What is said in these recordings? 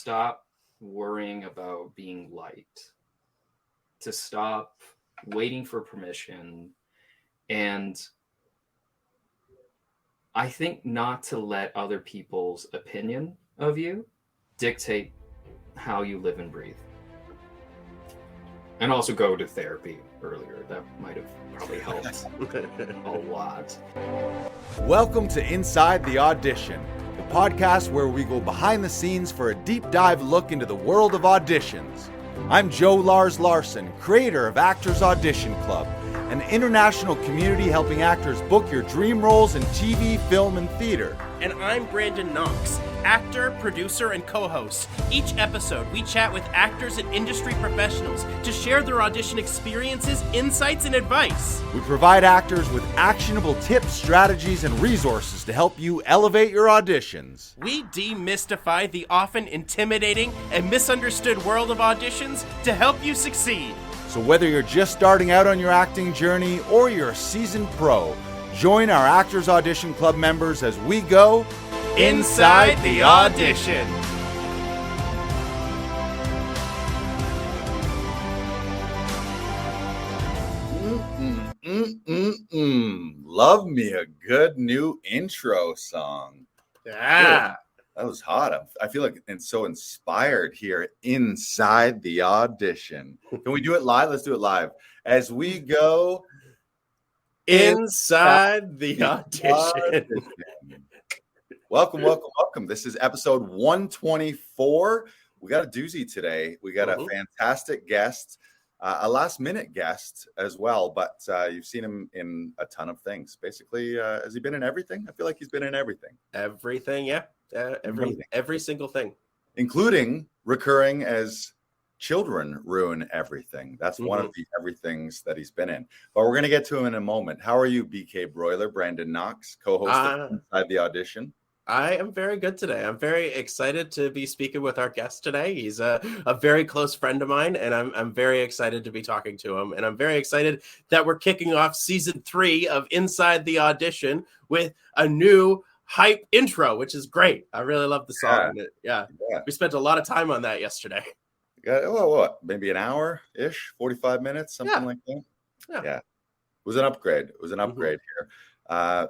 stop worrying about being liked, to stop waiting for permission, and I think not to let other people's opinion of you dictate how you live and breathe. And also go to therapy earlier. That might have probably helped a lot. Welcome to Inside the Audition, the podcast where we go behind the scenes for a deep dive look into the world of auditions. I'm Joe Lars Larson, creator of Actors Audition Club, an international community helping actors book your dream roles in TV, film, and theater. And I'm Brandon Knox, actor, producer, and co-host. Each episode, we chat with actors and industry professionals to share their audition experiences, insights, and advice. We provide actors with actionable tips, strategies, and resources to help you elevate your auditions. We demystify the often intimidating and misunderstood world of auditions to help you succeed. So whether you're just starting out on your acting journey or you're a seasoned pro, join our Actors Audition Club members as we go Inside the Audition. Love me a good new intro song. Yeah. That was hot. I feel like it's so inspired here inside the audition. Can we do it live? Let's do it live. As we go Inside the Audition. Welcome, welcome, welcome. This is episode 124. We got a doozy today. We got a fantastic guest, a last-minute guest as well, but you've seen him in a ton of things. Basically, has he been in everything? I feel like he's been in everything. Everything, yeah. Every single thing. Including recurring as Children Ruin Everything. That's one of the everythings that he's been in. But we're going to get to him in a moment. How are you, BK Broiler? Brandon Knox, co-host of Inside the Audition. I am very good today. I'm very excited to be speaking with our guest today. He's a very close friend of mine, and I'm very excited to be talking to him. And I'm very excited that we're kicking off season 3 of Inside the Audition with a new hype intro, which is great. I really love the song. Yeah. We spent a lot of time on that yesterday. What? Maybe an hour-ish, 45 minutes, something like that. Yeah. It was an upgrade. Here.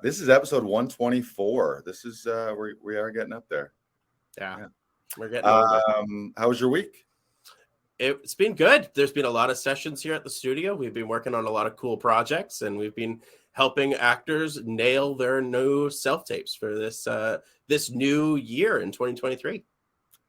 This is episode 124. This is we are getting up there. Yeah. We're getting how was your week? It's been good. There's been a lot of sessions here at the studio. We've been working on a lot of cool projects, and we've been helping actors nail their new self-tapes for this new year in 2023.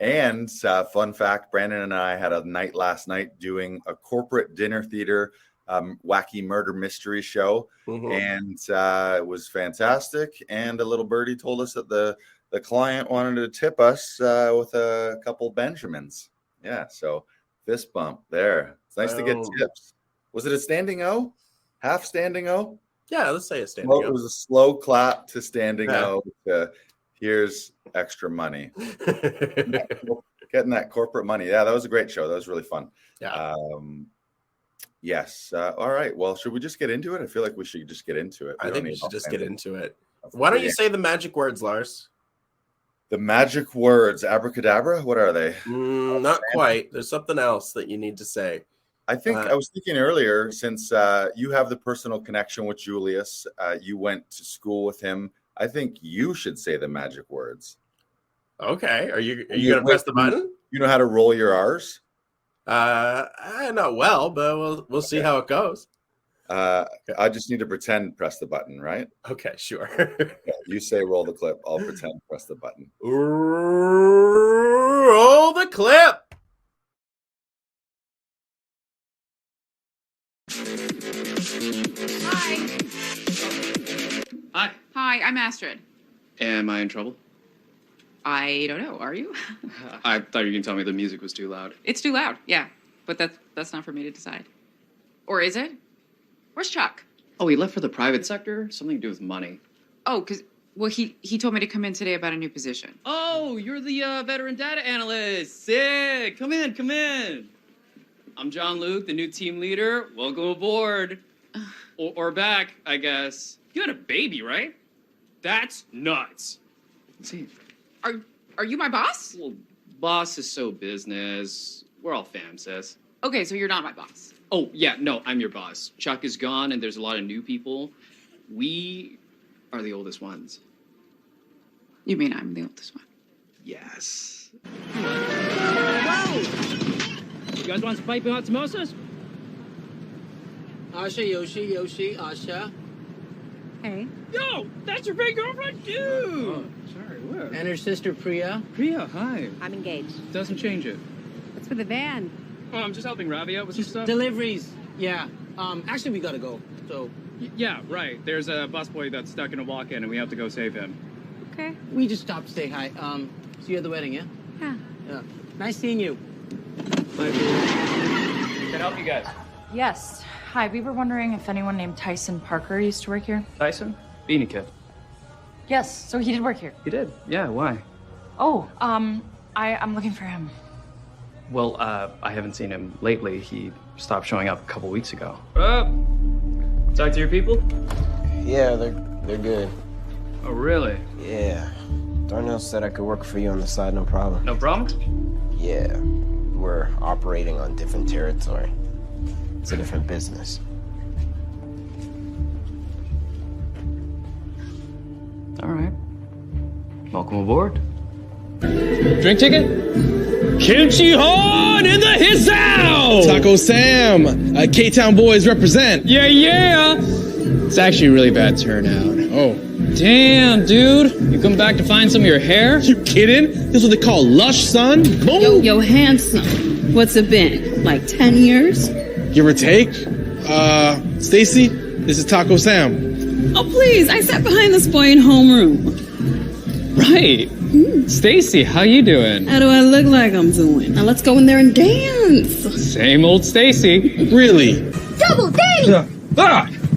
And fun fact, Brandon and I had a night last night doing a corporate dinner theater wacky murder mystery show, and it was fantastic. And a little birdie told us that the client wanted to tip us with a couple Benjamins. Yeah, so fist bump there. It's nice to get tips. Was it a standing O? Half standing O? Yeah, let's say a standing O. It was a slow clap to standing O. Here's extra money. Getting that corporate money. Yeah, that was a great show. That was really fun. Yeah. Yes. All right. Well, should we just get into it? I feel like we should just get into it. I think we should just get into it. Why don't you say the magic words, Lars? The magic words. Abracadabra? What are they? Not quite. There's something else that you need to say. I think I was thinking earlier, since you have the personal connection with Julius, you went to school with him. I think you should say the magic words. Okay. Are you going to press the button? You know how to roll your R's? Not well, but we'll see how it goes. I just need to pretend press the button, right? Okay, sure. You say roll the clip. I'll pretend press the button. Roll the clip. Hi, I'm Astrid. Am I in trouble? I don't know. Are you? I thought you were going to tell me the music was too loud. It's too loud. Yeah, but that's not for me to decide. Or is it? Where's Chuck? Oh, he left for the private sector? Something to do with money. Oh, he told me to come in today about a new position. Oh, you're the veteran data analyst. Sick. Come in. I'm John Luke, the new team leader. Welcome aboard. Or back, I guess. You had a baby, right? That's nuts. Let's see. Are you my boss? Well, boss is so business. We're all fam, sis. Okay, so you're not my boss. Oh, yeah, no, I'm your boss. Chuck is gone, and there's a lot of new people. We are the oldest ones. You mean I'm the oldest one? Yes. Whoa! You guys want some piping hot samosas? Asha, Yoshi, Asha. Hey. Yo, that's your fake girlfriend? Dude! Oh, sorry, what? And her sister, Priya. Priya, hi. I'm engaged. Doesn't change it. What's with the van? Oh, I'm just helping Ravi out with some stuff. Deliveries, yeah. Actually, we gotta go, so... Yeah, right. There's a busboy that's stuck in a walk-in, and we have to go save him. Okay. We just stopped to say hi. See you at the wedding, yeah? Yeah. Yeah. Nice seeing you. Can I help you guys? Yes. Hi, we were wondering if anyone named Tyson Parker used to work here. Tyson? Beanie Kid. Yes, so he did work here. He did? Yeah, why? Oh, I'm looking for him. Well, I haven't seen him lately. He stopped showing up a couple weeks ago. Talk to your people? Yeah, they're good. Oh, really? Yeah. Darnell said I could work for you on the side, no problem. No problem? Yeah. We're operating on different territory. It's a different business. All right. Welcome aboard. Drink ticket? Kimchi Horn in the Hizzow! Taco Sam, K-Town boys represent. Yeah, yeah! It's actually a really bad turnout. Oh. Damn, dude. You come back to find some of your hair? You kidding? This is what they call lush, son. Boom. Yo, handsome. What's it been? Like 10 years? Give or take. Stacy, this is Taco Sam. Oh, please. I sat behind this boy in homeroom. Right. Stacy, how you doing? How do I look like I'm doing? Now let's go in there and dance. Same old Stacy. Really? Double date!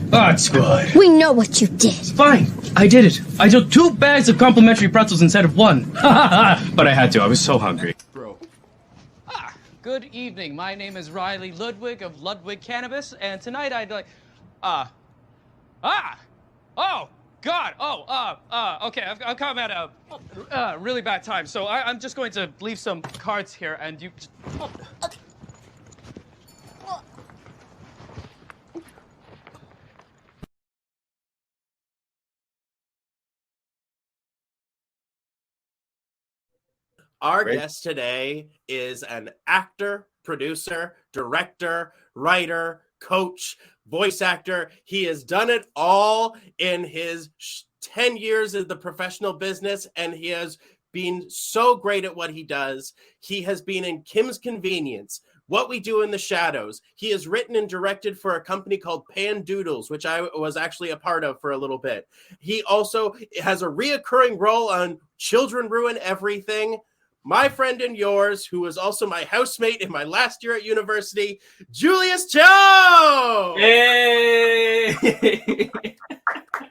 That's good. We know what you did. Fine. I did it. I took 2 bags of complimentary pretzels instead of 1. But I had to. I was so hungry. Bro. Good evening. My name is Riley Ludwig of Ludwig Cannabis, and tonight I'd like... Oh, God! Okay, I've come at a really bad time, so I'm just going to leave some cards here, and you... Our Great. guest today is an actor, producer, director, writer, coach, voice actor. He has done it all in his 10 years in the professional business, and he has been so great at what he does. He has been in Kim's Convenience, What We Do in the Shadows. He has written and directed for a company called Pan Doodles, which I was actually a part of for a little bit. He also has a reoccurring role on Children Ruin Everything. My friend and yours, who was also my housemate in my last year at university, Julius Cho! Hey!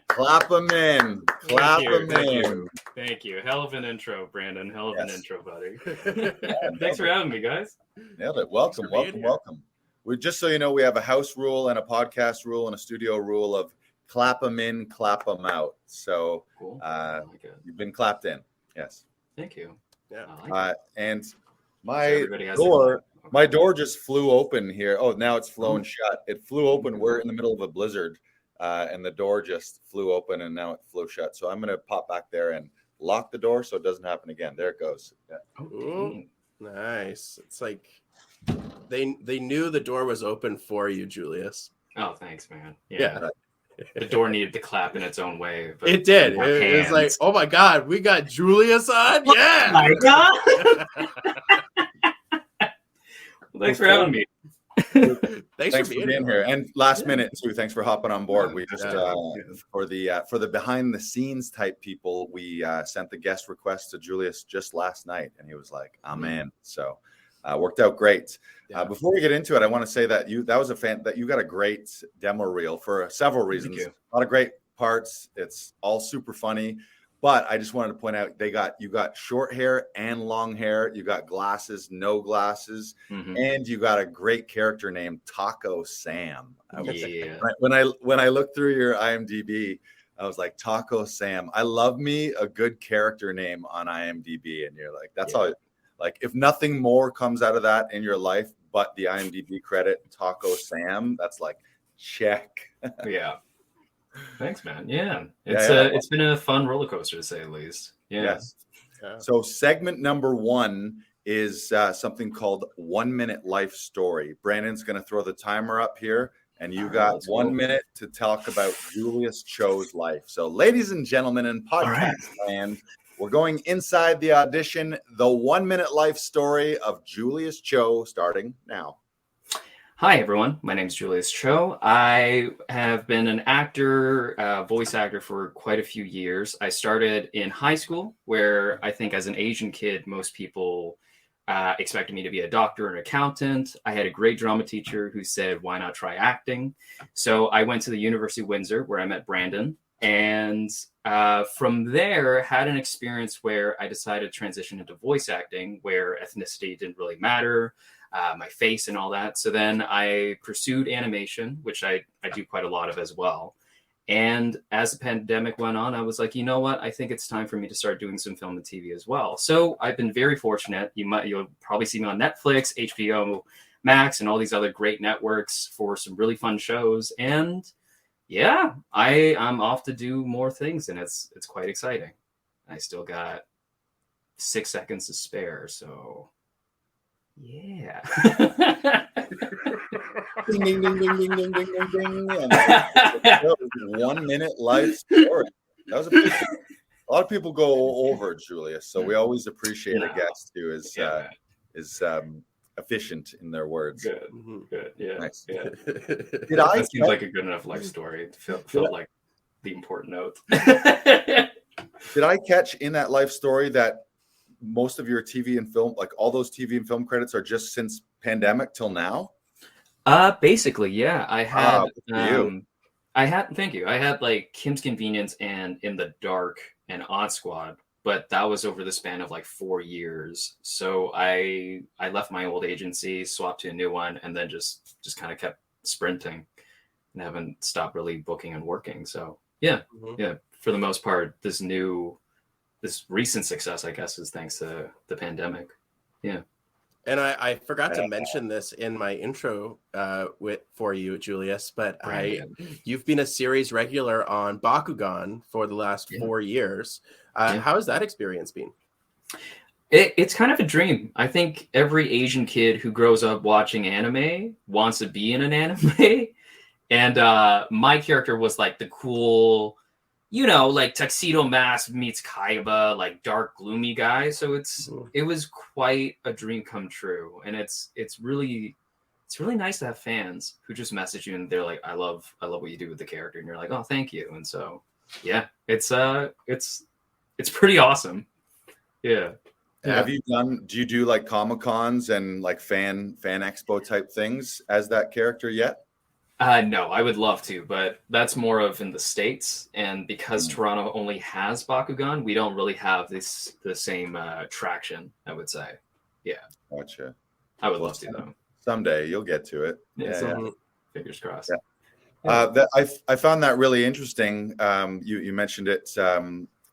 Clap them in. Clap them in. Thank you. Hell of an intro, Brandon. Hell of an Yes. intro, buddy. Thanks for having me, guys. Nailed it. Welcome, welcome. We just so you know, we have a house rule and a podcast rule and a studio rule of clap them in, clap them out. So Cool. I like it. you've been clapped in. Yes. Thank you. Yeah. I like it. And So my everybody has door, their- my door just flew open here. Oh, now it's flown Oh. shut. It flew open. We're in the middle of a blizzard, and the door just flew open, and now it flew shut. So I'm gonna pop back there and lock the door so it doesn't happen again. There it goes. Yeah. Oh, Ooh. dang. Nice. It's like they knew the door was open for you, Julius. Oh, thanks, man. Yeah. The door needed to clap in its own way. but It did. with It was like, hands. oh my God, we got Julius on? Yeah. my God. Well, thanks for having me. Thanks for being here. And last minute too. Thanks for hopping on board. We just Yeah. for the behind the scenes type people, we sent the guest request to Julius just last night, and he was like, "I'm in." So worked out great. Yeah. Before we get into it, I want to say that you got a great demo reel for several reasons. you. A lot of great parts. It's all super funny. But I just wanted to point out you got short hair and long hair. You got glasses, no glasses, Mhm. and you got a great character named Taco Sam. Yeah. When I looked through your IMDb, I was like, Taco Sam. I love me a good character name on IMDb, and you're like, that's Yeah. all. Like, if nothing more comes out of that in your life but the IMDb credit Taco Sam, that's like check. Yeah. Thanks, man. Yeah. Yeah. It's been a fun roller coaster to say the least. Yeah. Yes. So segment number 1 is something called 1 minute life story. Brandon's going to throw the timer up here, and you got 1 minute to talk about Julius Cho's life. So, ladies and gentlemen in podcast land, we're going inside the audition, the 1 minute life story of Julius Cho, starting now. Hi, everyone. My name is Julius Cho. I have been an actor, voice actor for quite a few years. I started in high school, where I think as an Asian kid, most people expected me to be a doctor or an accountant. I had a great drama teacher who said, why not try acting? So I went to the University of Windsor, where I met Brandon. And from there, had an experience where I decided to transition into voice acting, where ethnicity didn't really matter. My face and all that. So then I pursued animation, which I do quite a lot of as well. And as the pandemic went on, I was like, you know what? I think it's time for me to start doing some film and TV as well. So I've been very fortunate. You'll probably see me on Netflix, HBO Max, and all these other great networks for some really fun shows. And yeah, I'm off to do more things, and it's quite exciting. I still got 6 seconds to spare, so. Yeah. Ding, ding, ding, ding, ding, ding, ding, ding, ding. And that was 1 minute life story. That was a lot of people go over, Julius. So we always appreciate a guest who is efficient in their words. Good. Yeah. Nice. Yeah. That seems like a good enough life story. It felt like the important note. Did I catch in that life story that most of your TV and film, like all those TV and film credits, are just since pandemic till now? Basically, yeah. I had thank you. I had like Kim's Convenience and In the Dark and Odd Squad, but that was over the span of like 4 years. So I left my old agency, swapped to a new one, and then just kind of kept sprinting and haven't stopped really booking and working. So yeah, for the most part, this recent success, I guess, is thanks to the pandemic. Yeah. And I forgot to mention this in my intro for you, Julius, but you've been a series regular on Bakugan for the last 4 years. How has that experience been? It's kind of a dream. I think every Asian kid who grows up watching anime wants to be in an anime. And my character was like the cool, like tuxedo mask meets Kaiba, like dark, gloomy guy. So it was quite a dream come true. And it's really nice to have fans who just message you and they're like, I love what you do with the character. And you're like, oh, thank you. And so, yeah, it's pretty awesome. Yeah. Do you do like Comic-Cons and like fan expo type things as that character yet? No, I would love to, but that's more of in the States. And because Toronto only has Bakugan, we don't really have the same traction, I would say. Yeah. Gotcha. I would love to, though. Someday you'll get to it. Yeah. Fingers crossed. Yeah. I found that really interesting. You mentioned it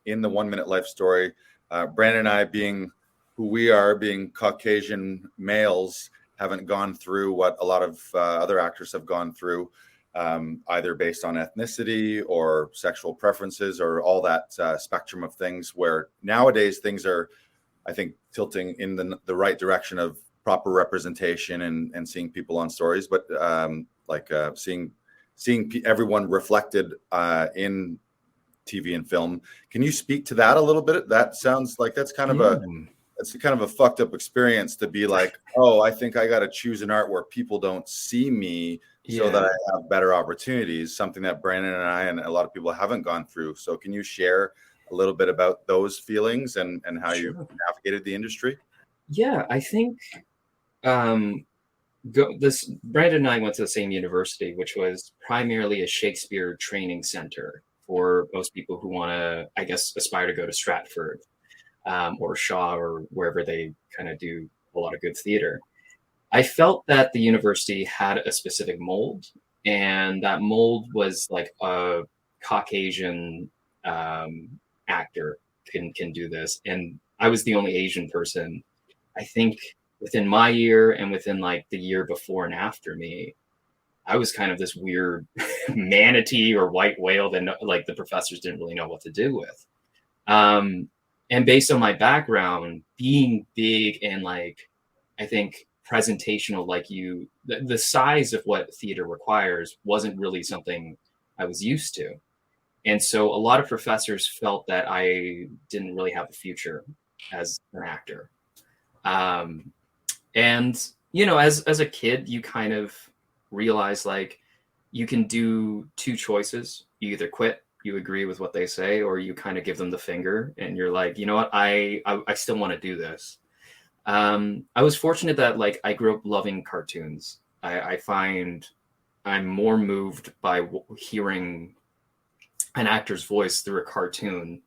in the 1 minute life story. Brandon and I, being who we are, being Caucasian males, haven't gone through what a lot of other actors have gone through, either based on ethnicity or sexual preferences or all that spectrum of things, where nowadays things are, I think, tilting in the right direction of proper representation and seeing people on stories, but seeing everyone reflected in TV and film. Can you speak to that a little bit? That sounds like that's kind of a fucked up experience to be like, oh, I think I got to choose an art where people don't see me so that I have better opportunities, something that Brandon and I and a lot of people haven't gone through. So can you share a little bit about those feelings and how you navigated the industry? Yeah, I think Brandon and I went to the same university, which was primarily a Shakespeare training center for most people who want to, I guess, aspire to go to Stratford or Shaw or wherever they kind of do a lot of good theater. I felt that the university had a specific mold, and that mold was like a Caucasian actor can do this. And I was the only Asian person I think within my year and within like the year before and after me, I was kind of this weird manatee or white whale that like the professors didn't really know what to do with. And based on my background, being big and like, I think presentational, like the size of what theater requires wasn't really something I was used to. And so a lot of professors felt that I didn't really have a future as an actor. And, you know, as a kid, you kind of realize like you can do two choices. You either quit, you agree with what they say, or you kind of give them the finger and you're like, you know what, I still want to do this. I was fortunate that like I grew up loving cartoons. I find I'm more moved by hearing an actor's voice through a cartoon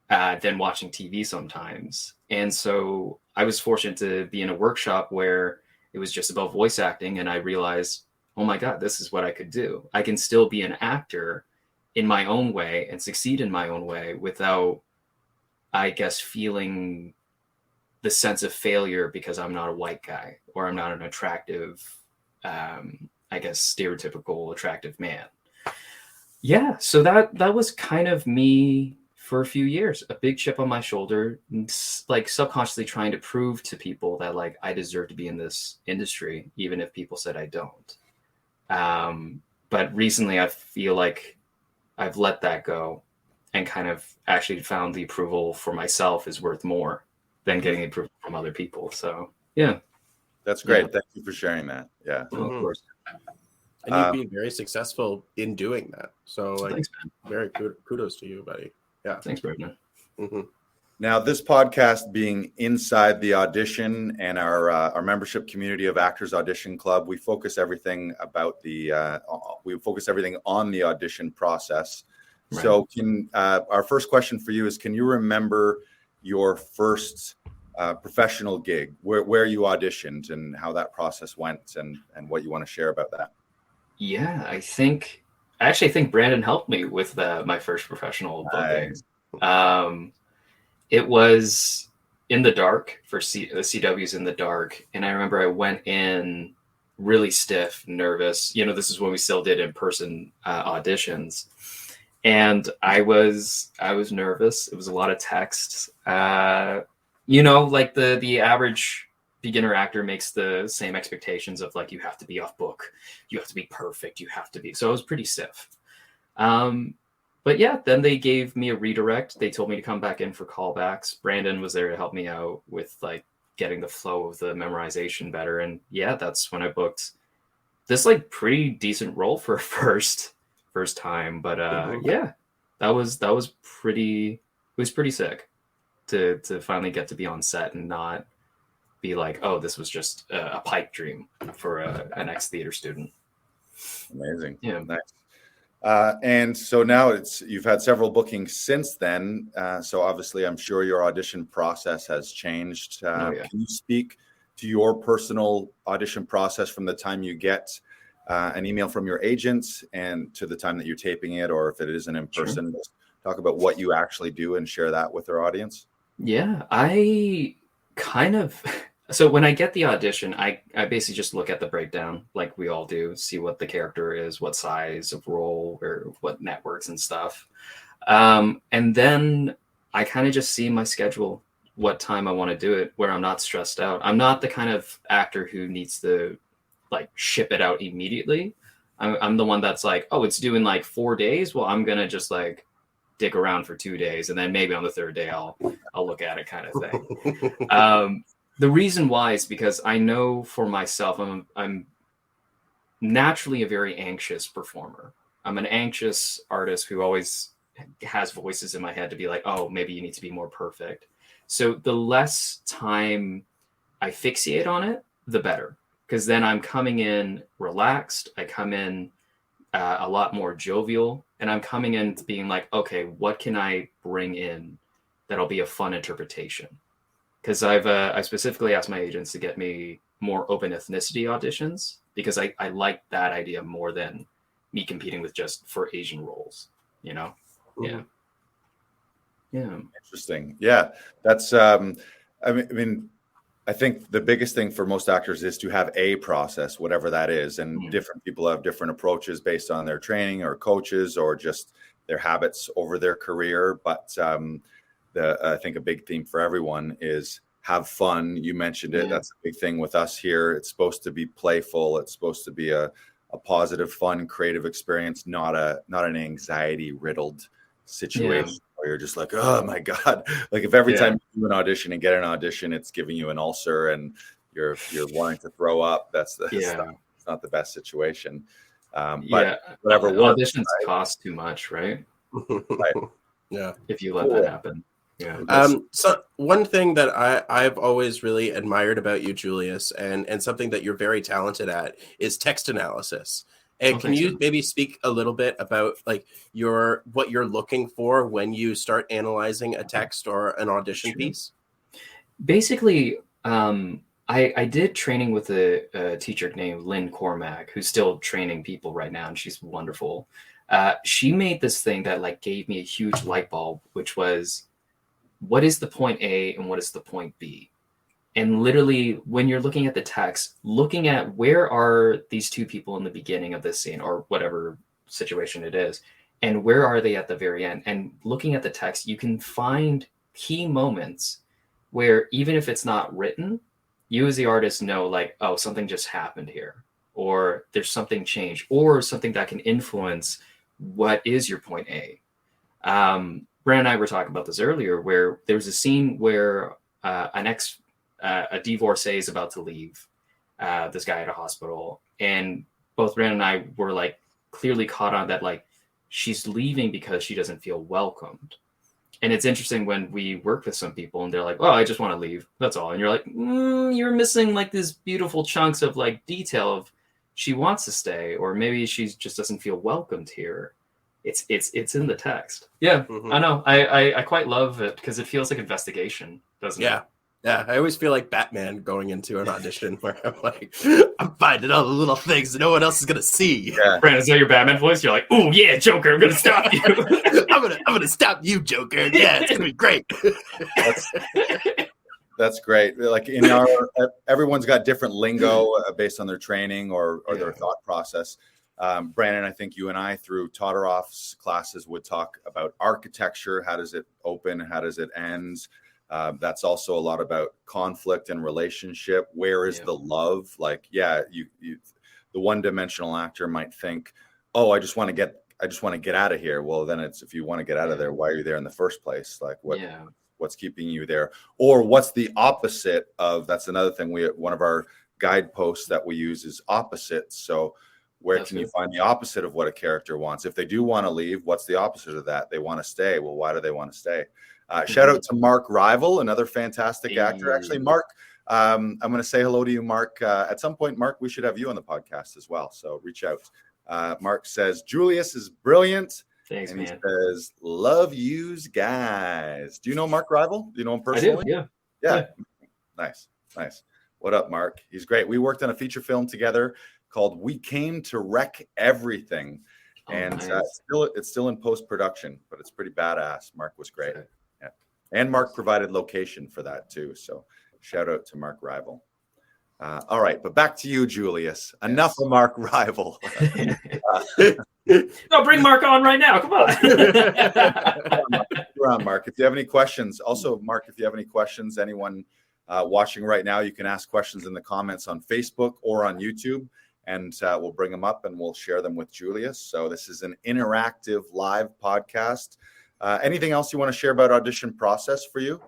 than watching TV sometimes. And so I was fortunate to be in a workshop where it was just about voice acting. And I realized, oh my God, this is what I could do. I can still be an actor in my own way and succeed in my own way without, I guess, feeling the sense of failure because I'm not a white guy or I'm not an attractive, I guess, stereotypical attractive man. Yeah, so that was kind of me for a few years, a big chip on my shoulder, like subconsciously trying to prove to people that like I deserve to be in this industry, even if people said I don't. But recently I feel like I've let that go and kind of actually found the approval for myself is worth more than getting approval from other people. So yeah. That's great. Yeah. Thank you for sharing that. Yeah. Of course. And you've been very successful in doing that. So like, thanks, very kudos to you, buddy. Yeah. Thanks, Brendan. Mm-hmm. Now, this podcast being inside the Audition and our membership community of Actors Audition Club, we focus everything about everything on the audition process. Right. So our first question for you is, can you remember your first professional gig, where you auditioned and how that process went and what you want to share about that? Yeah, I actually think Brandon helped me with my first professional booking. It was in the dark for the CW's in the dark. And I remember I went in really stiff, nervous. You know, this is when we still did in-person auditions. And I was nervous. It was a lot of texts. You know, like the average beginner actor makes the same expectations of like, you have to be off book, you have to be perfect, you have to be. So it was pretty stiff. But yeah, then they gave me a redirect. They told me to come back in for callbacks. Brandon was there to help me out with like getting the flow of the memorization better. And yeah, that's when I booked this like pretty decent role for a first time. But yeah, it was pretty sick to finally get to be on set and not be like, oh, this was just a pipe dream for an ex-theater student. Amazing. Yeah. Nice. And so now you've had several bookings since then. So obviously I'm sure your audition process has changed. Can you speak to your personal audition process from the time you get an email from your agent and to the time that you're taping it, or if it isn't in person, Just talk about what you actually do and share that with our audience? Yeah, I kind of... So when I get the audition, I basically just look at the breakdown like we all do, see what the character is, what size of role or what networks and stuff. And then I kind of just see my schedule, what time I want to do it, where I'm not stressed out. I'm not the kind of actor who needs to like ship it out immediately. I'm the one that's like, oh, it's due in like 4 days. Well, I'm going to just like dick around for 2 days. And then maybe on the third day, I'll look at it kind of thing. The reason why is because I know for myself, I'm naturally a very anxious performer. I'm an anxious artist who always has voices in my head to be like, oh, maybe you need to be more perfect. So the less time I fixate on it, the better. Because then I'm coming in relaxed. I come in a lot more jovial. And I'm coming in being like, okay, what can I bring in that'll be a fun interpretation? Because I specifically asked my agents to get me more open ethnicity auditions because I like that idea more than me competing with just for Asian roles, you know? Yeah. Yeah. Interesting. Yeah. That's, I mean, I think the biggest thing for most actors is to have a process, whatever that is. And different people have different approaches based on their training or coaches or just their habits over their career. But I think a big theme for everyone is have fun. You mentioned it. That's a big thing with us here. It's supposed to be playful. It's supposed to be a positive, fun, creative experience, not an anxiety riddled situation where you're just like, oh my God. Like if every time you do an audition and get an audition, it's giving you an ulcer and you're wanting to throw up. It's not the best situation. But whatever works, auditions cost too much, right? Right. Yeah. If you let that happen. Yeah. So one thing that I've always really admired about you, Julius, and something that you're very talented at is text analysis. And can you maybe speak a little bit about like what you're looking for when you start analyzing a text or an audition piece? Basically, I did training with a teacher named Lynn Cormack, who's still training people right now, and she's wonderful. She made this thing that like gave me a huge light bulb, which was, what is the point A and what is the point B? And literally, when you're looking at the text, looking at where are these two people in the beginning of this scene or whatever situation it is, and where are they at the very end? And looking at the text, you can find key moments where even if it's not written, you as the artist know like, oh, something just happened here, or there's something changed, or something that can influence what is your point A. Brand and I were talking about this earlier, where there's a scene where a divorcee is about to leave this guy at a hospital, and both Brand and I were like clearly caught on that, like she's leaving because she doesn't feel welcomed. And it's interesting when we work with some people and they're like, oh, I just want to leave. That's all. And you're like, you're missing like these beautiful chunks of like detail of she wants to stay, or maybe she just doesn't feel welcomed here. It's in the text. Yeah, I know. I quite love it because it feels like investigation, doesn't it? Yeah, I always feel like Batman going into an audition where I'm like, I'm finding all the little things that no one else is gonna see. Yeah. Brandon, is that your Batman voice? You're like, oh yeah, Joker, I'm gonna stop you. I'm gonna stop you, Joker. Yeah, it's gonna be great. That's great. Like everyone's got different lingo based on their training or their thought process. Brandon, I think you and I through Todoroff's classes would talk about architecture. How does it open? How does it end? That's also a lot about conflict and relationship. Where is the love? Like, you the one-dimensional actor might think, oh, I just want to get out of here. Well, then it's, if you want to get out of there, why are you there in the first place? Like what's keeping you there? Or what's the opposite of, that's another thing. One of our guideposts that we use is opposites. So where can you find the opposite of what a character wants? If they do want to leave, what's the opposite of that? They want to stay. Well, why do they want to stay? Shout out to Mark Rival, another fantastic actor. Actually, Mark, I'm going to say hello to you, Mark. At some point, Mark, we should have you on the podcast as well. So reach out. Mark says, Julius is brilliant. Thanks, and man. He says, love yous guys. Do you know Mark Rival? Do you know him personally? I do, yeah. Nice. What up, Mark? He's great. We worked on a feature film together called We Came to Wreck Everything. And nice. It's still in post-production, but it's pretty badass. Mark was great. Okay. Yeah. And Mark provided location for that too. So shout out to Mark Rival. All right, but back to you, Julius. Yes. Enough of Mark Rival. No, bring Mark on right now. Come on. You're on, Mark. If you have any questions, also, Mark, if you have any questions, anyone watching right now, you can ask questions in the comments on Facebook or on YouTube, and we'll bring them up and we'll share them with Julius. So this is an interactive live podcast. Anything else you want to share about audition process for you?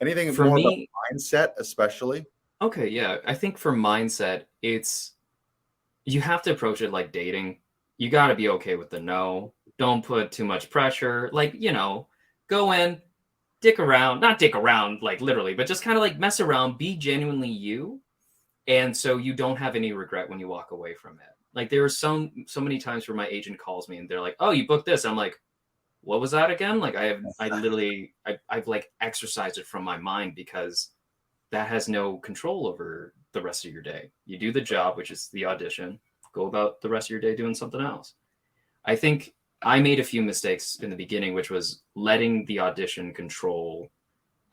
Anything for more me, about mindset, especially? Okay, yeah. I think for mindset, you have to approach it like dating. You got to be okay with the no. Don't put too much pressure. Like, go in, not dick around, like literally, but just kind of like mess around, be genuinely you. And so you don't have any regret when you walk away from it. Like there are so many times where my agent calls me and they're like, oh, you booked this. I'm like, what was that again? Like I've like exercised it from my mind because that has no control over the rest of your day. You do the job, which is the audition, go about the rest of your day doing something else. I think I made a few mistakes in the beginning, which was letting the audition control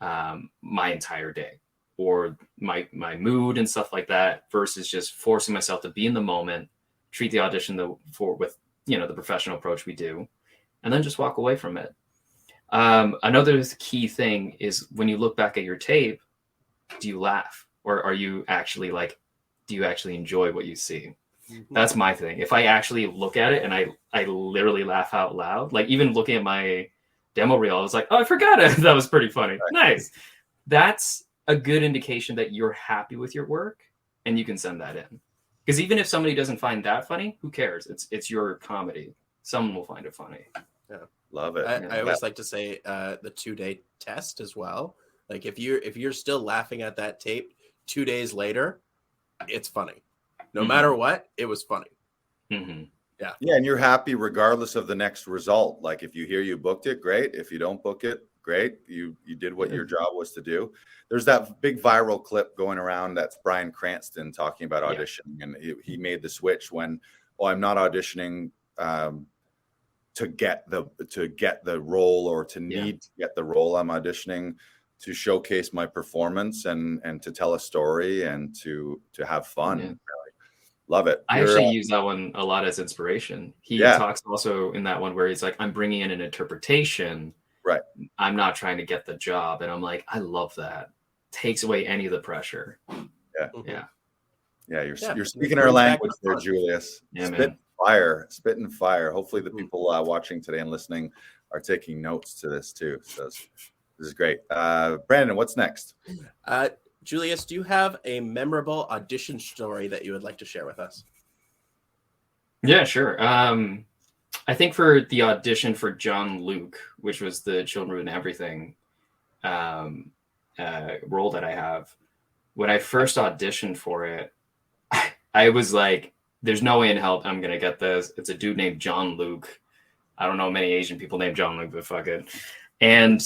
my entire day. or my mood and stuff like that, versus just forcing myself to be in the moment, treat the audition with the professional approach we do, and then just walk away from it. Another key thing is when you look back at your tape, do you laugh, or are you actually do you actually enjoy what you see? That's my thing. If I actually look at it and I literally laugh out loud, like even looking at my demo reel, I was like, oh, I forgot it. That was pretty funny. Nice. That's a good indication that you're happy with your work, and you can send that in. Because even if somebody doesn't find that funny, who cares? It's your comedy. Someone will find it funny. Yeah. Love it. I always like to say the 2-day test as well. Like if you're still laughing at that tape 2 days later, it's funny. No matter what, it was funny. Yeah. Yeah, and you're happy regardless of the next result. Like if you hear you booked it, great. If you don't book it, great. You did what your job was to do. There's that big viral clip going around that's Bryan Cranston talking about auditioning, and he made the switch when, I'm not auditioning to get the role or to need to get the role. I'm auditioning to showcase my performance and to tell a story and to have fun. Yeah. Love it. I actually use that one a lot as inspiration. He talks also in that one where he's like, I'm bringing in an interpretation. Right. I'm not trying to get the job. And I'm like, I love that. Takes away any of the pressure. Yeah. Yeah. Yeah. You're speaking our language there, Julius. Yeah, Spit and fire. Hopefully the people watching today and listening are taking notes to this too. So this is great. Brandon, what's next? Julius, do you have a memorable audition story that you would like to share with us? Yeah, sure. I think for the audition for John Luke, which was the Children and Everything role that I have, when I first auditioned for it, I was like, there's no way in hell I'm going to get this. It's a dude named John Luke. I don't know many Asian people named John Luke, but fuck it. And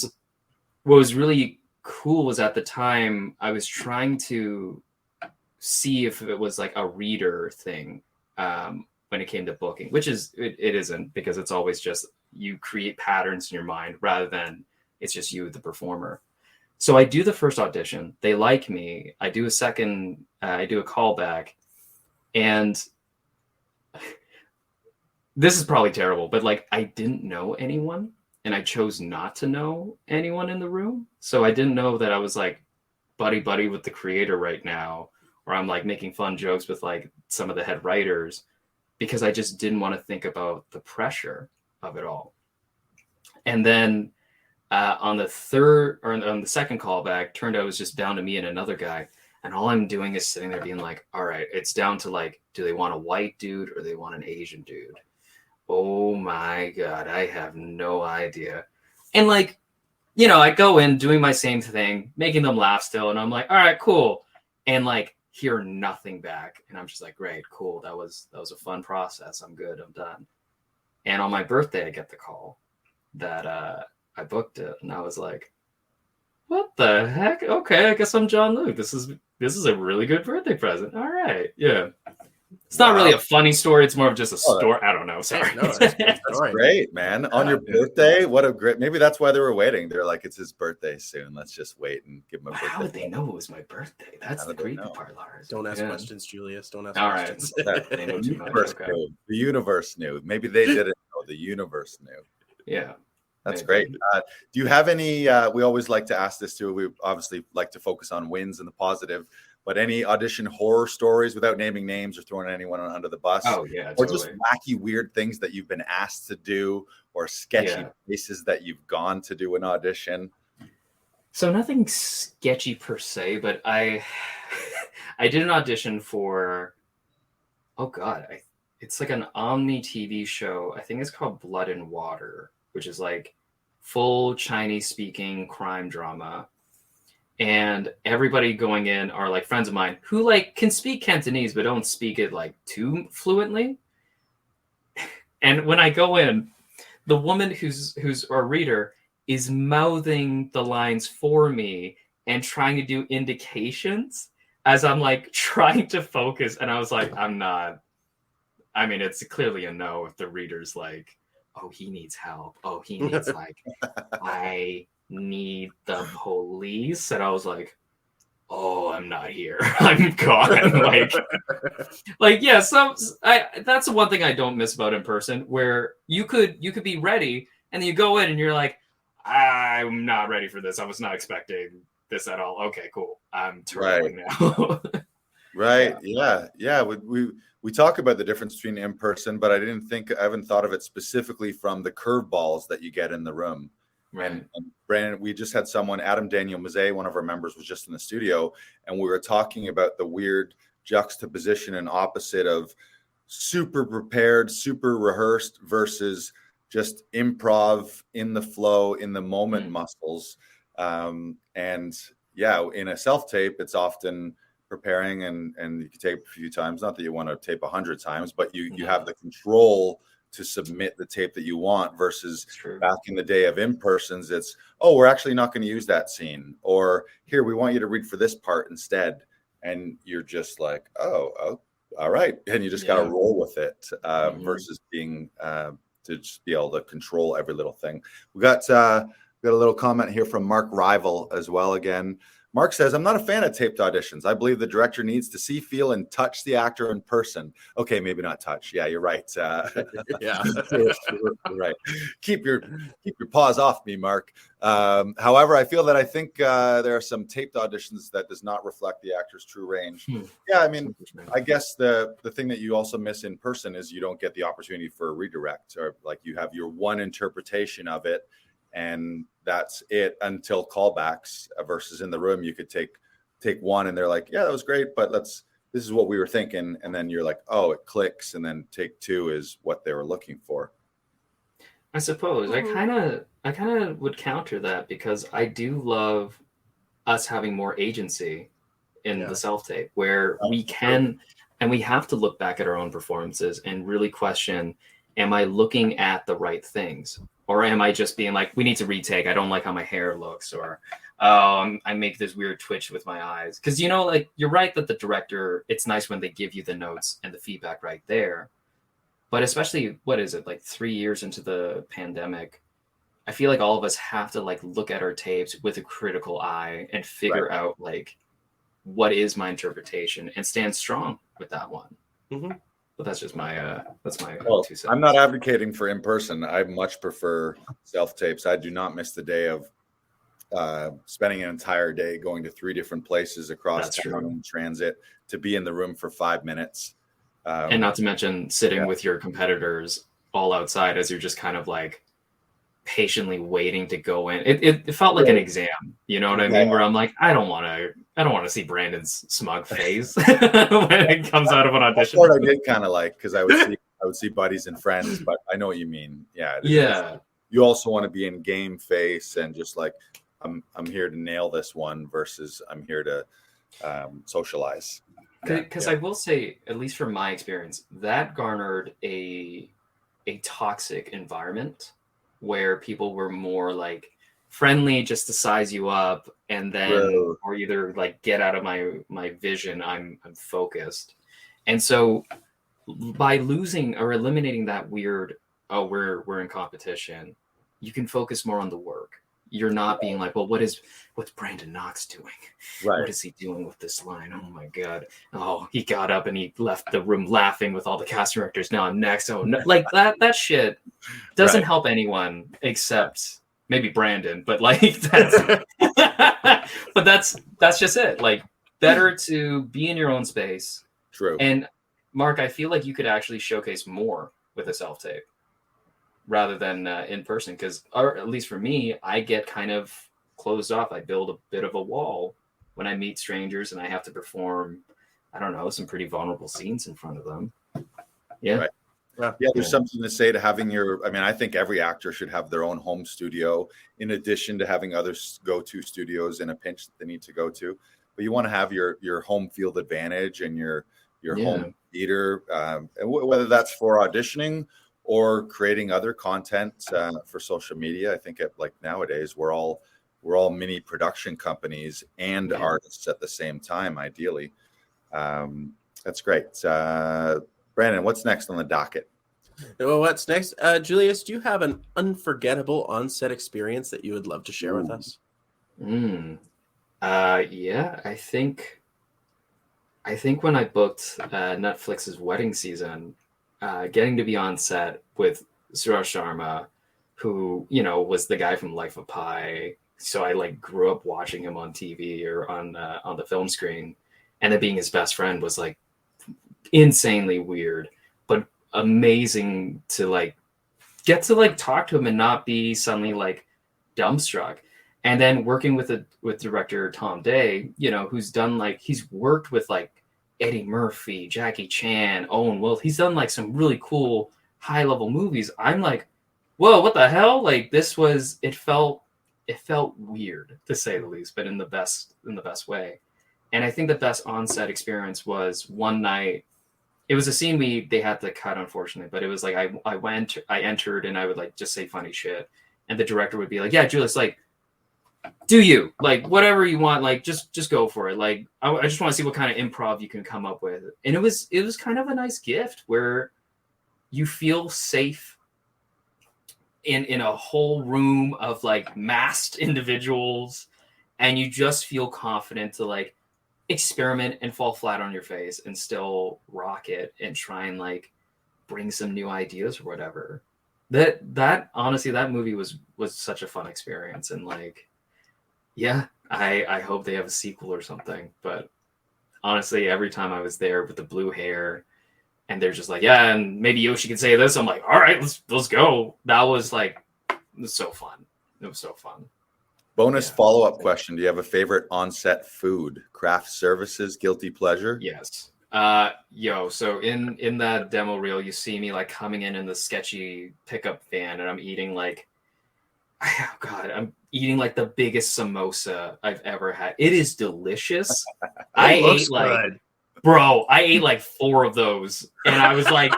what was really cool was at the time I was trying to see if it was like a reader thing when it came to booking, which is it isn't, because it's always just you create patterns in your mind rather than it's just you, the performer. So I do the first audition, they like me, I do a second, I do a callback, and this is probably terrible, but like I didn't know anyone. And I chose not to know anyone in the room. So I didn't know that I was like buddy with the creator right now, or I'm like making fun jokes with like some of the head writers, because I just didn't want to think about the pressure of it all. And then on the second callback, turned out it was just down to me and another guy. And all I'm doing is sitting there being like, all right, it's down to like, do they want a white dude or they want an Asian dude? Oh my God, I have no idea. And like, I go in doing my same thing, making them laugh still. And I'm like, all right, cool. And like, hear nothing back. And I'm just like, great, cool. That was a fun process. I'm good. I'm done. And on my birthday, I get the call that I booked it. And I was like, what the heck? Okay, I guess I'm John Luke. This is a really good birthday present. All right. Yeah. It's not really a funny story. It's more of just a story. I don't know. Sorry. No, that's great, man. On your birthday, what a great. Maybe that's why they were waiting. They're like, it's his birthday soon. Let's just wait and give him a birthday. How would they know it was my birthday? That's the creepy part, Lars. Don't ask questions, Julius. Don't ask questions. The universe knew. Maybe they didn't know. The universe knew. Yeah. That's great. Do you have any? We always like to ask this too. We obviously like to focus on wins and the positive. But any audition horror stories without naming names or throwing anyone under the bus? Oh, yeah. Or just wacky, weird things that you've been asked to do, or sketchy places that you've gone to do an audition? So nothing sketchy per se, but I did an audition for, it's like an Omni TV show. I think it's called Blood and Water, which is like full Chinese speaking crime drama. And everybody going in are like friends of mine who like can speak Cantonese, but don't speak it like too fluently. And when I go in, the woman who's our reader is mouthing the lines for me and trying to do indications as I'm like trying to focus. And I was like, it's clearly a no if the reader's like, oh, he needs help. Oh, he needs like, I need the police. And I was like, oh, I'm not here. I'm gone. like yeah, that's the one thing I don't miss about in person, where you could be ready and then you go in and you're like, I'm not ready for this. I was not expecting this at all. Okay, cool. I'm turning now. Right. Yeah. We talk about the difference between in person, but I haven't thought of it specifically from the curveballs that you get in the room. Right. And Brandon, we just had someone, Adam Daniel Mazet, one of our members, was just in the studio, and we were talking about the weird juxtaposition and opposite of super prepared, super rehearsed versus just improv in the flow, in the moment muscles. And yeah, in a self-tape, it's often preparing and you can tape a few times. Not that you want to tape 100 times, but you have the control to submit the tape that you want, versus back in the day of in-persons, it's, oh, we're actually not going to use that scene, or here, we want you to read for this part instead. And you're just like, oh, all right. And you just got to roll with it, versus being to just be able to control every little thing. We got a little comment here from Mark Rival as well. Again, Mark says, I'm not a fan of taped auditions. I believe the director needs to see, feel, and touch the actor in person. Okay, maybe not touch. Yeah, you're right. Yeah, right. Keep your paws off me, Mark. However, I think there are some taped auditions that does not reflect the actor's true range. Yeah, I mean, I guess the thing that you also miss in person is you don't get the opportunity for a redirect, or like you have your one interpretation of it, and that's it until callbacks, versus in the room you could take one and they're like, yeah, that was great, but this is what we were thinking, and then you're like, oh, it clicks, and then take two is what they were looking for. I suppose I kind of would counter that, because I do love us having more agency in the self-tape, where we can and we have to look back at our own performances and really question, am I looking at the right things? Or am I just being like, we need to retake, I don't like how my hair looks, or I make this weird twitch with my eyes. Because, like, you're right that the director, it's nice when they give you the notes and the feedback right there. But especially, what is it, like 3 years into the pandemic, I feel like all of us have to like look at our tapes with a critical eye and figure out like, what is my interpretation, and stand strong with that one. But that's just my well, 2 cents. I'm not advocating for in person. I much prefer self tapes. I do not miss the day of spending an entire day going to 3 different places across town in transit to be in the room for 5 minutes. And not to mention sitting with your competitors all outside as you're just kind of like patiently waiting to go in. It felt like an exam, you know what I mean? Where I'm like, I don't want to see Brandon's smug face when it comes out of an audition. What I did kind of like, because I would see buddies and friends, but I know what you mean. Yeah. You also want to be in game face and just like, I'm here to nail this one, versus I'm here to socialize. Because I will say, at least from my experience, that garnered a toxic environment where people were more like friendly just to size you up, and then or either like, get out of my vision, I'm focused. And so by losing or eliminating that weird, oh, we're in competition, you can focus more on the work. You're not being like, well, what's Brandon Knox doing? Right. What is he doing with this line? Oh my God. Oh, he got up and he left the room laughing with all the cast directors. Now I'm next. Oh no. Like that shit doesn't help anyone except maybe Brandon, but like that's but that's just it. Like, better to be in your own space. True. And Mark, I feel like you could actually showcase more with a self-tape rather than in person, because, or at least for me, I get kind of closed off. I build a bit of a wall when I meet strangers and I have to perform, I don't know, some pretty vulnerable scenes in front of them. Yeah. Right. Yeah, there's something to say to having I think every actor should have their own home studio, in addition to having other go-to studios in a pinch that they need to go to. But you want to have your home field advantage and your home theater, whether that's for auditioning or creating other content for social media. I think like nowadays we're all mini production companies and artists at the same time, ideally. That's great. Brandon, what's next on the docket? Well, what's next? Julius, do you have an unforgettable on-set experience that you would love to share with us? Yeah, I think when I booked Netflix's wedding season, getting to be on set with Suraj Sharma, who, you know, was the guy from Life of Pi. So I like grew up watching him on TV or on the film screen, and then being his best friend was like insanely weird, but amazing to like get to like talk to him and not be suddenly like dumbstruck. And then working with director Tom Day, you know, who's done like he's worked with like Eddie Murphy, Jackie Chan, Owen Wilson. He's done like some really cool high level movies. I'm like, whoa, what the hell? Like it felt weird to say the least, but in the best way. And I think the best on-set experience was one night. It was a scene they had to cut, unfortunately, but it was like I entered and I would like just say funny shit, and the director would be like, "Yeah, Julius, like, do you like whatever you want, like just go for it. Like, I just want to see what kind of improv you can come up with." And it was kind of a nice gift where you feel safe in a whole room of like masked individuals, and you just feel confident to like experiment and fall flat on your face and still rock it and try and like bring some new ideas or whatever. That honestly, that movie was such a fun experience. And like, yeah, I hope they have a sequel or something. But honestly, every time I was there with the blue hair and they're just like, yeah, and maybe Yoshi can say this, I'm like, all right, let's go. That was like, it was so fun. It was so fun. Bonus follow-up question. Do you have a favorite on-set food, craft services, guilty pleasure? Yes. So in that demo reel, you see me like coming in the sketchy pickup van, and I'm eating like, oh God, I'm eating like the biggest samosa I've ever had. It is delicious. I ate like 4 of those, and I was like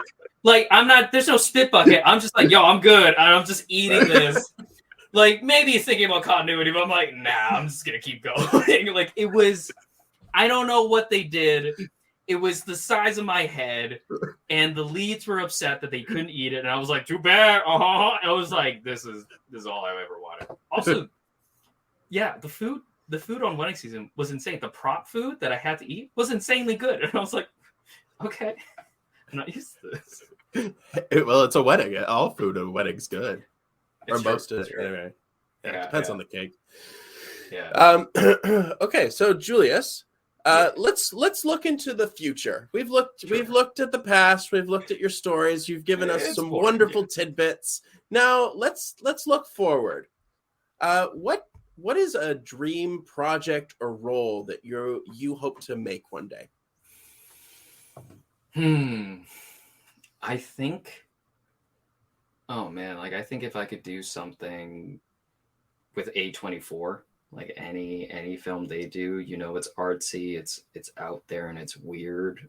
I'm not. There's no spit bucket. I'm just like, yo, I'm good. I'm just eating this. Like, maybe thinking about continuity, but I'm like, nah, I'm just going to keep going. Like, it was, I don't know what they did. It was the size of my head, and the leads were upset that they couldn't eat it. And I was like, too bad. I was like, this is all I've ever wanted. Also, yeah, the food on wedding season was insane. The prop food that I had to eat was insanely good. And I was like, okay, I'm not used to this. Well, it's a wedding. All food at a wedding's good. Or most of it, anyway. Yeah, it depends on the cake. Yeah. Okay, so Julius, let's look into the future. We've looked at the past. We've looked at your stories. You've given us some wonderful tidbits. Now let's look forward. What is a dream project or role that you hope to make one day? I think. Oh man, like I think if I could do something with A24, like any film they do, you know, it's artsy, it's out there, and it's weird.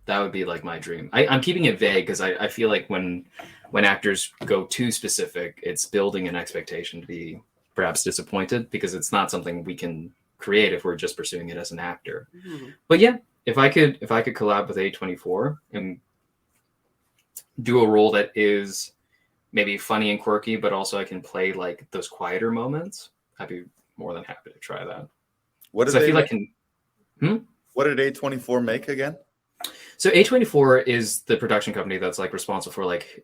That would be like my dream. I'm keeping it vague because I feel like when actors go too specific, it's building an expectation to be perhaps disappointed because it's not something we can create if we're just pursuing it as an actor. Mm-hmm. But yeah, if I could collab with A24 and do a role that is maybe funny and quirky, but also I can play like those quieter moments, I'd be more than happy to try that. What did What did A24 make again? So A24 is the production company that's like responsible for like,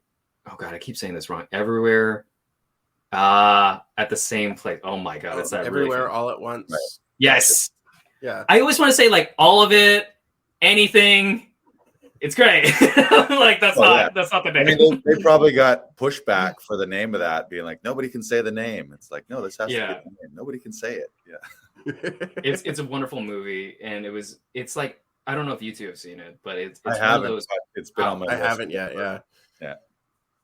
oh God, I keep saying this wrong. Everywhere, at the same place. Oh my God, it's that Everywhere, really all at once. Right. Yes. Yeah. I always want to say like all of it, anything. It's great. Like that's not the name. I mean, they probably got pushback for the name of that, being like, nobody can say the name. It's like, no, this has to be the name. Nobody can say it. Yeah. It's a wonderful movie, and it's like, I don't know if you two have seen it, but it's I haven't. One of those, it's been on my list. I haven't yet. Yeah.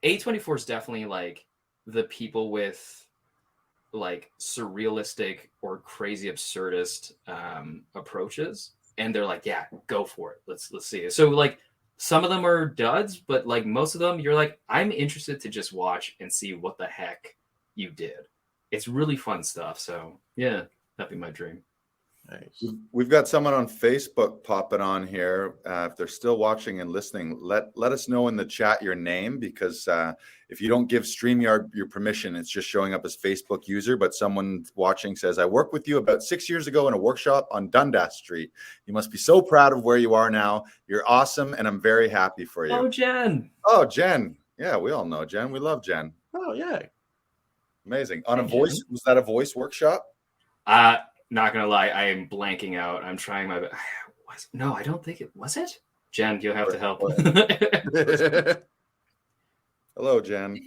A24 is definitely like the people with like surrealistic or crazy absurdist approaches, and they're like, yeah, go for it. Let's see it. So like some of them are duds, but like most of them, you're like, I'm interested to just watch and see what the heck you did. It's really fun stuff. So yeah, that'd be my dream. Nice. We've got someone on Facebook popping on here. If they're still watching and listening, let us know in the chat your name, because if you don't give StreamYard your permission, it's just showing up as Facebook user. But someone watching says, I worked with you about 6 years ago in a workshop on Dundas Street. You must be so proud of where you are now. You're awesome, and I'm very happy for you. Oh, Jen. Oh, Jen. Yeah, we all know Jen. We love Jen. Oh, yeah. Amazing. On a voice, was that a voice workshop? Not gonna lie, I am blanking out. I'm trying my best. No, I don't think it was it. Jen, you'll have to help. Hello, Jen.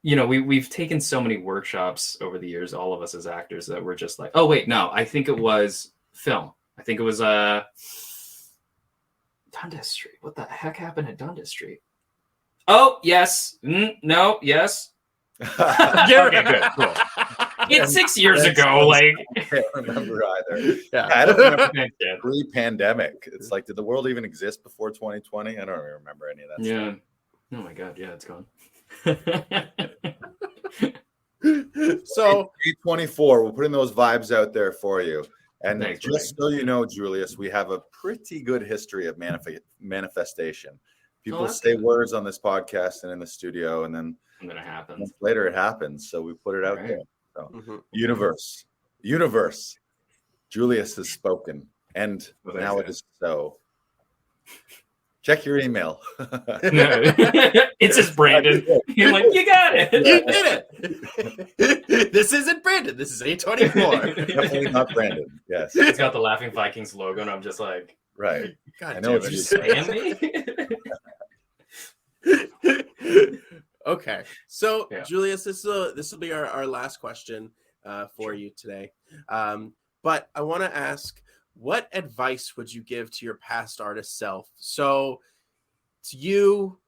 You know, we've taken so many workshops over the years, all of us as actors, that we're just like, oh wait, no, I think it was film. I think it was Dundas Street. What the heck happened at Dundas Street? Oh yes, no, yes. Okay, good, cool. It's 6 years ago. Like, I can't remember either. Yeah. I don't remember pre-pandemic. It's like, did the world even exist before 2020? I don't even remember any of that. Yeah. Stuff. Oh my god. Yeah, it's gone. So 24. We're putting those vibes out there for you. And Thanks, just so you know, Julius, we have a pretty good history of manifestation. People say words on this podcast and in the studio, and then it happens. Later it happens. So we put it out there. So universe. Julius has spoken, and now it is so. Check your email. It's just Brandon. You're like, you got it. You did it. This isn't Brandon. This is A24. Definitely not Brandon. Yes. It's got the Laughing Vikings logo, and I'm just like, right. God, I know what you're saying. Okay, so Julius, this will be our last question for you today. But I want to ask, what advice would you give to your past artist self? So to you,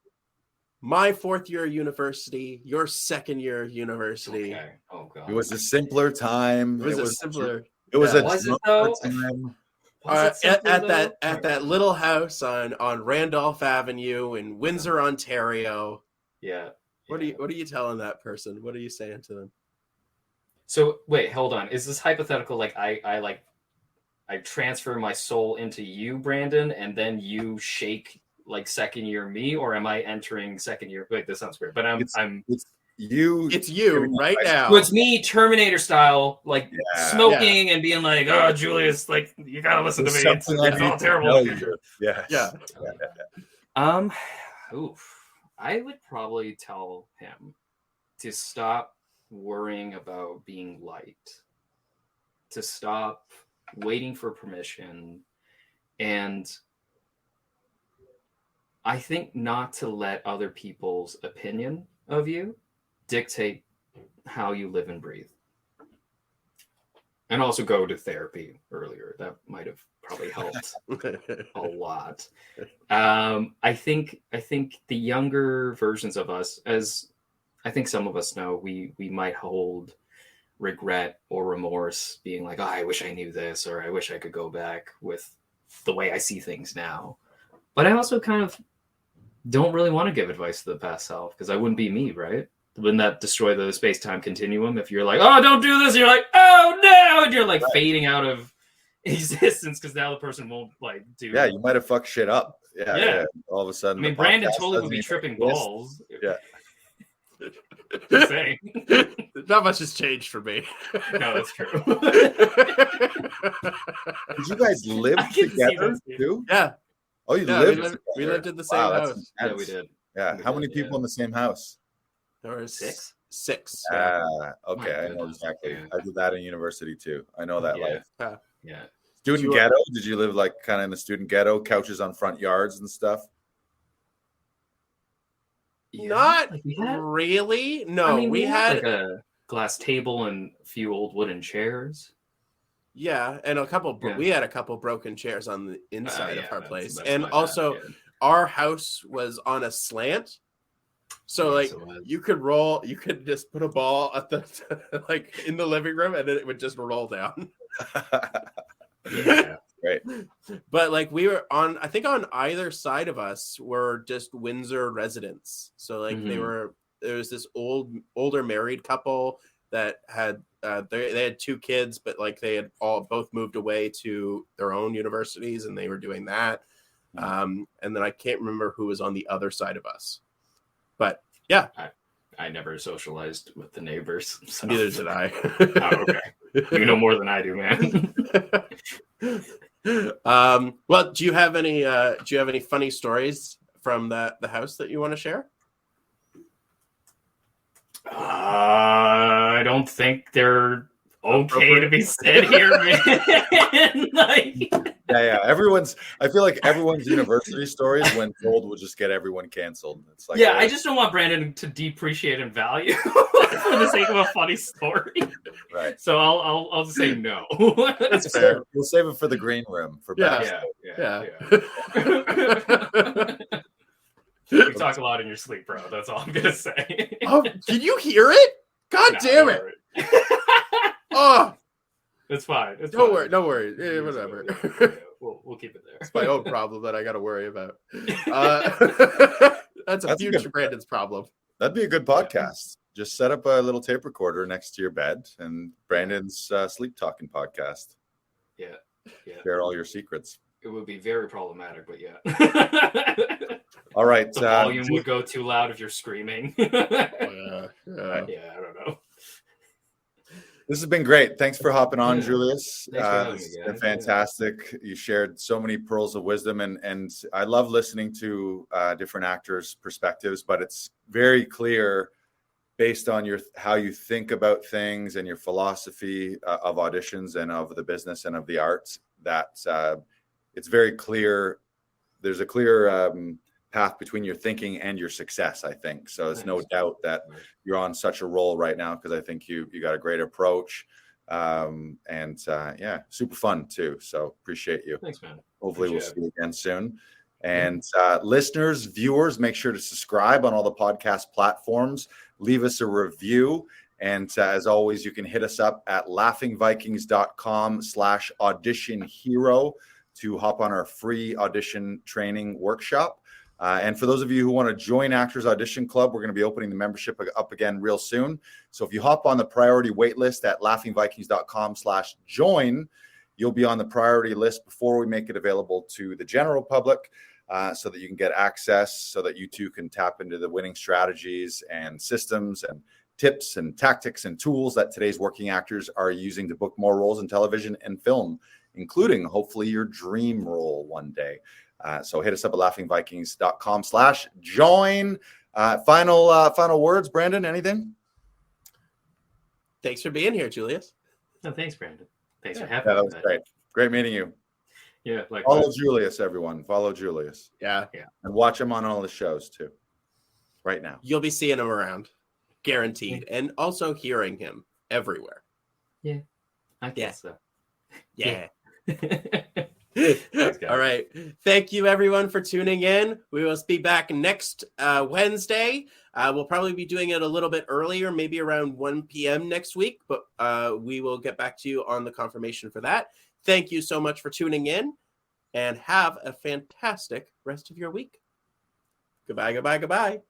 my 4th year of university, your 2nd year of university. Okay. Oh god. It was a simpler time. It was a simpler. It was a time. At that little house on Randolph Avenue in Windsor, Ontario. Yeah. What are you telling that person? What are you saying to them? So wait, hold on. Is this hypothetical? Like I transfer my soul into you, Brandon, and then you shake like 2nd year me, or am I entering 2nd year? Wait, this sounds weird. But It's you. It's you right now. So it's me, Terminator style, like smoking and being like, "Oh, Julius, like you gotta listen to me. It's all terrible." Yeah. Oof. I would probably tell him to stop worrying about being liked, to stop waiting for permission, and I think not to let other people's opinion of you dictate how you live and breathe. And also go to therapy earlier. That might have probably helped a lot. I think the younger versions of us, as I think some of us know, we might hold regret or remorse, being like, oh, I wish I knew this, or I wish I could go back with the way I see things now. But I also kind of don't really want to give advice to the past self, because I wouldn't be me, right? Wouldn't that destroy the space-time continuum if you're like, oh, don't do this, and you're like, oh no, and you're like fading out of existence because now the person won't like do. Yeah, you might have fucked shit up. Yeah. All of a sudden, I mean, Brandon totally would be tripping balls. Yeah. Just saying. Not much has changed for me. No, that's true. Did you guys live together too? Yeah. Oh, you lived? We lived in the same house. Yeah, we did. Yeah. How many people in the same house? There were 6. 6. Okay, I know exactly. I did that in university too. I know that life. Yeah. Student ghetto? Did you live like kind of in the student ghetto, couches on front yards and stuff? Not really. No, I mean, we had like a glass table and a few old wooden chairs. Yeah, and we had a couple broken chairs on the inside of our place. That's and also our house was on a slant. So you could just put a ball at the like in the living room and then it would just roll down. Yeah, great. But like we were I think on either side of us were just Windsor residents. So like there was this older married couple that had they had 2 kids, but like they had both moved away to their own universities, and they were doing that. And then I can't remember who was on the other side of us, but yeah, I never socialized with the neighbors. So. Neither did I. Oh, okay. You know more than I do, man. Well, do you have any funny stories from the house that you want to share? I don't think they're okay to be said here, man. Like... Yeah. I feel like everyone's university stories, when told, will just get everyone canceled. It's like, I just don't want Brandon to depreciate in value for the sake of a funny story. Right. So I'll just say no. That's fair. We'll save it for the green room for Yeah. You talk a lot in your sleep, bro. That's all I'm gonna say. Oh, can you hear it? God damn it! Oh, it's fine. Don't worry. Yeah, whatever. We'll keep it there. It's my own problem that I got to worry about. That's future Brandon's problem. That'd be a good podcast. Just set up a little tape recorder next to your bed and Brandon's sleep talking podcast. Yeah. Share all your secrets. It would be very problematic, but yeah. All right. The volume would go too loud if you're screaming. Yeah, I don't know. This has been great. Thanks for hopping on, Julius. Thanks for having me, It's guys. been fantastic. You shared so many pearls of wisdom, and I love listening to different actors' perspectives, but it's very clear based on how you think about things and your philosophy of auditions and of the business and of the arts that it's very clear. There's a clear path between your thinking and your success, I think. So there's no doubt that you're on such a roll right now, because I think you got a great approach. Super fun too. So appreciate you. Thanks, man. Hopefully we'll see you again soon. And listeners, viewers, make sure to subscribe on all the podcast platforms. Leave us a review. And as always, you can hit us up at laughingvikings.com/audition hero to hop on our free audition training workshop. And for those of you who want to join Actors Audition Club, we're going to be opening the membership up again real soon. So if you hop on the priority waitlist at laughingvikings.com/join, you'll be on the priority list before we make it available to the general public, so that you can get access, so that you too can tap into the winning strategies and systems and tips and tactics and tools that today's working actors are using to book more roles in television and film, including hopefully your dream role one day. So hit us up at laughingvikings.com/join. Final words, Brandon, anything? Thanks for being here, Julius. No, thanks, Brandon. Thanks for having Yeah, me. that was great. Great meeting you. Yeah, like Follow Julius, everyone. Follow Julius. Yeah. And watch him on all the shows too. Right now. You'll be seeing him around. Guaranteed. And also hearing him everywhere. Yeah. I guess so. Yeah. All right. Thank you, everyone, for tuning in. We will be back next Wednesday. We'll probably be doing it a little bit earlier, maybe around 1 p.m. next week, but we will get back to you on the confirmation for that. Thank you so much for tuning in, and have a fantastic rest of your week. Goodbye, goodbye, goodbye.